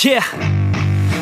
Yeah,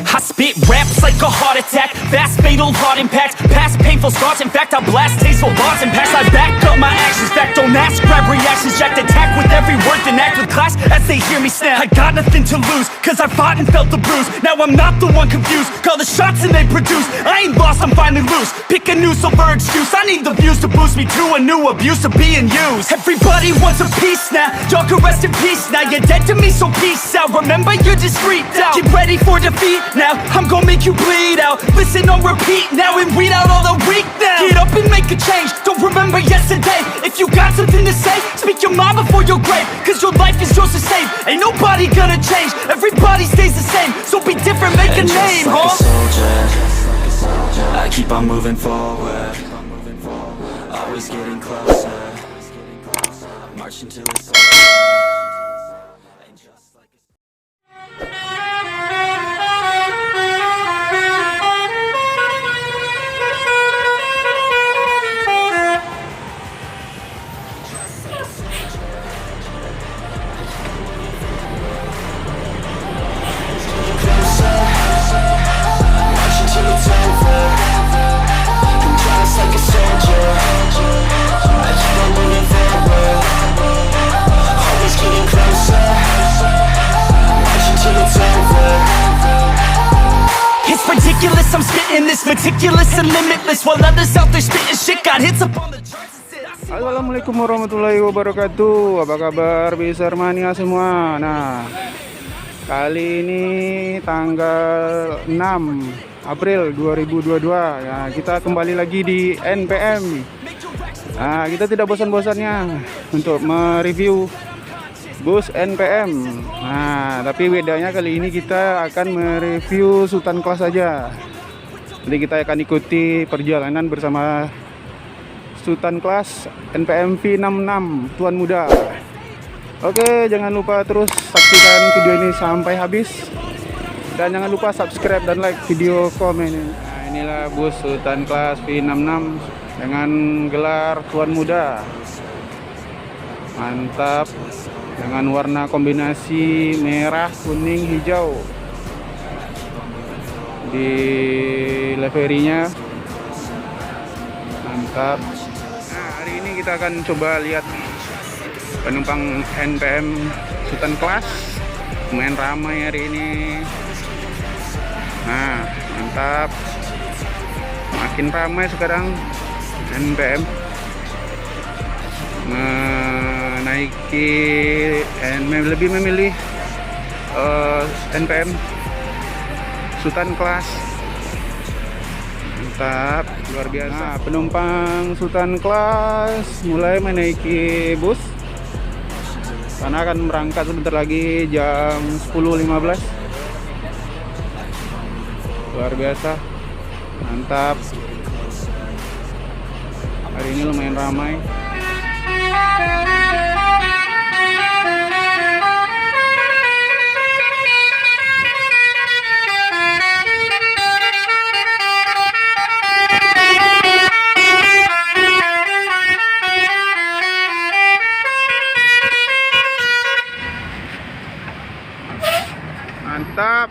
I spit raps like a heart attack, fast fatal heart impact, past painful scars. In fact, I blast tasteful bars and packs. I back up my actions, fact don't ask, grab reactions, jacked attack with every word, then act with class as they hear me snap. I got nothing to lose, cause I fought and felt the bruise. Now I'm not the one confused, call the shots and they produce. I ain't lost, I'm finally loose, pick a new silver excuse. I need the views to boost me to a new abuse of being used. Everybody wants a piece now, y'all can rest in peace now. You're dead to me, so peace out, remember you're discreet out. Get ready for defeat now, I'm gonna make you bleed out. Listen on repeat now and weed out all the weak now. Get up and make a change, don't remember yesterday. If you got something to say, speak your mind before your grave, cause your life is yours to save. Ain't nobody gonna change, everybody stays the same. So be different, make a name, like huh? a soldier, I keep on moving forward, always getting closer, marching till it's over. And just like I'm spitting this meticulous and limitless, while others out there spitting shit got hits up on the charts. Assalamualaikum warahmatullahi wabarakatuh. Apa kabar Biser Mania semua? Nah, kali ini tanggal 6 April 2022 ya, kita kembali lagi di Npm. Nah, kita tidak bosan-bosannya untuk mereview bus Npm. Nah, tapi bedanya kali ini kita akan mereview Sutan kelas saja. Jadi kita akan ikuti perjalanan bersama Sutan kelas Npm V66 Tuan Muda. Oke, jangan lupa terus saksikan video ini sampai habis. Dan jangan lupa subscribe dan like video komen. Nah, inilah bus Sutan kelas V66 dengan gelar Tuan Muda. Mantap. Dengan warna kombinasi merah, kuning, hijau. Di liverinya mantap. Nah, hari ini kita akan coba lihat penumpang Npm Sutan kelas. Lumayan ramai hari ini. Nah, mantap. Makin ramai sekarang Npm menaiki lebih memilih Npm Sutan kelas. Mantap, luar biasa. Nah, penumpang Sutan kelas mulai menaiki bus karena akan berangkat sebentar lagi jam 10.15. Luar biasa, mantap. Hari ini lumayan ramai. Mantap.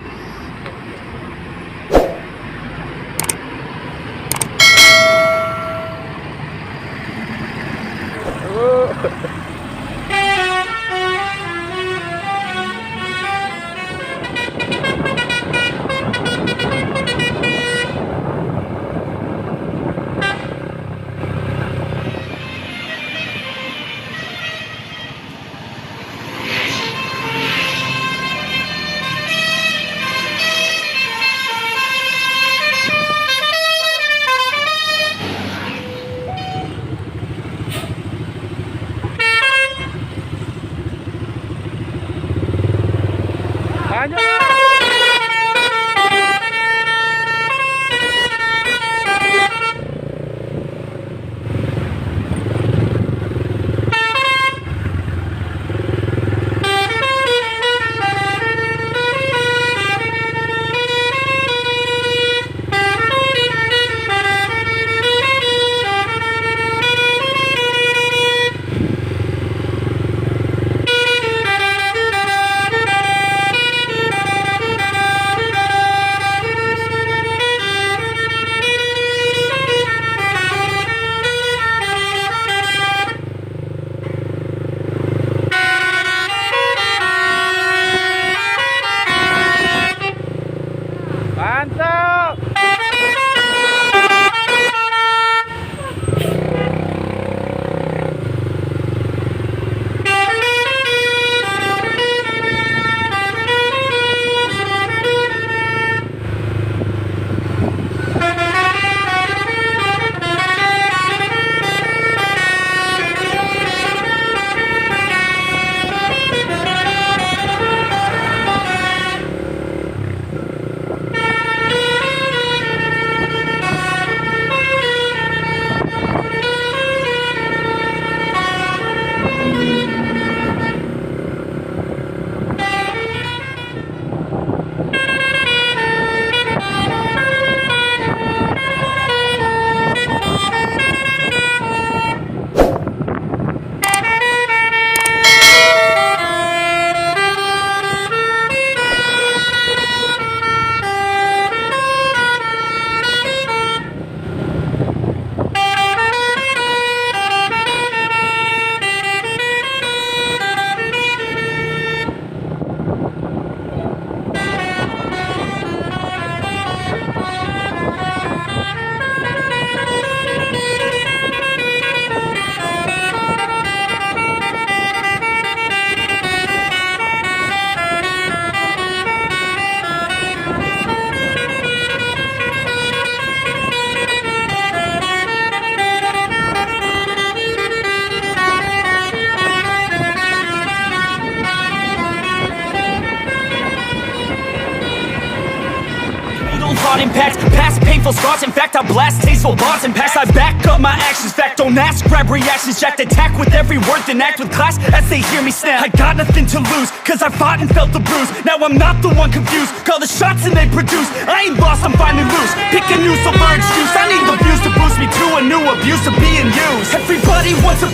painful scars. In fact, I blast tasteful bars and pass. I back up my actions. Fact, don't ask, grab reactions. Jacked attack with every word, then act with class as they hear me snap. I got nothing to lose, cause I fought and felt the bruise. Now I'm not the one confused. Call the shots and they produce. I ain't lost, I'm finally loose. Pick a new silver excuse. I need the views to boost me to a new abuse of being used. Everybody wants a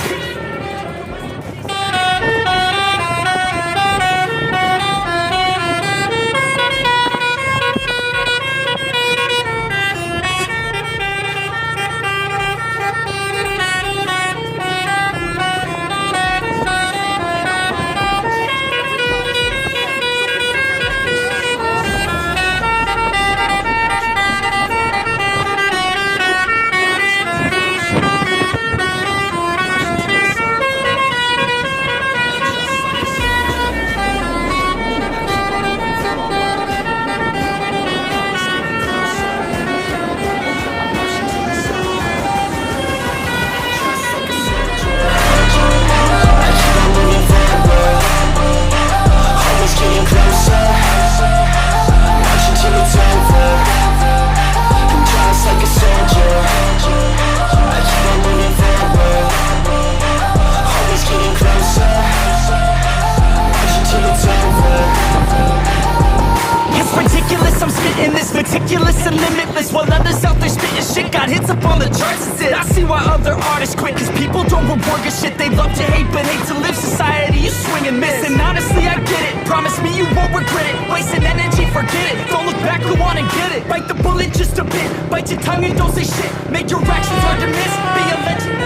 meticulous and limitless, while others out there spitting shit got hits up on the charts. Is it? I see why other artists quit, cause people don't reward good shit. They love to hate but hate to live. Society, you swing and miss, and honestly I get it. Promise me you won't regret it. Wasting energy, forget it. Don't look back, go on and get it. Bite the bullet just a bit, bite your tongue and don't say shit. Make your actions hard to miss, be a legend.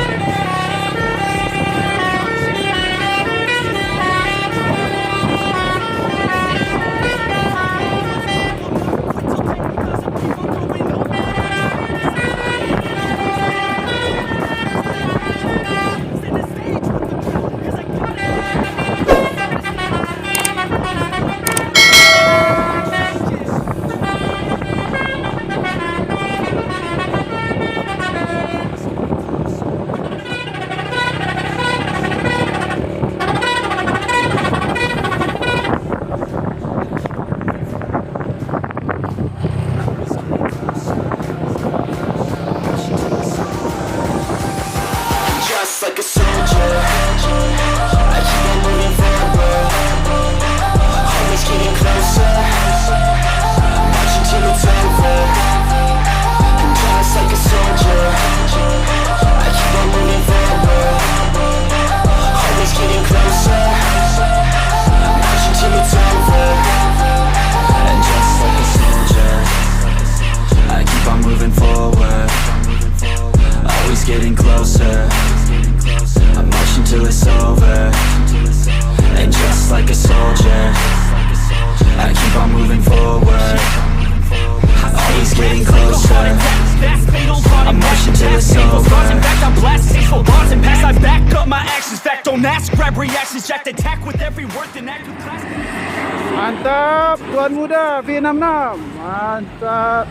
Mantap, Tuan Muda V66. Mantap.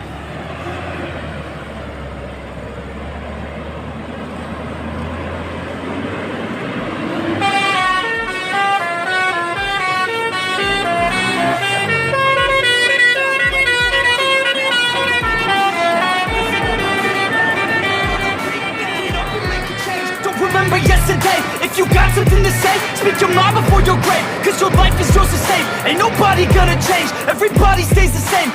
Remember yesterday, if you got something to say, speak your mind before your grave, cause your life is yours to save. Ain't nobody gonna change, everybody stays the same.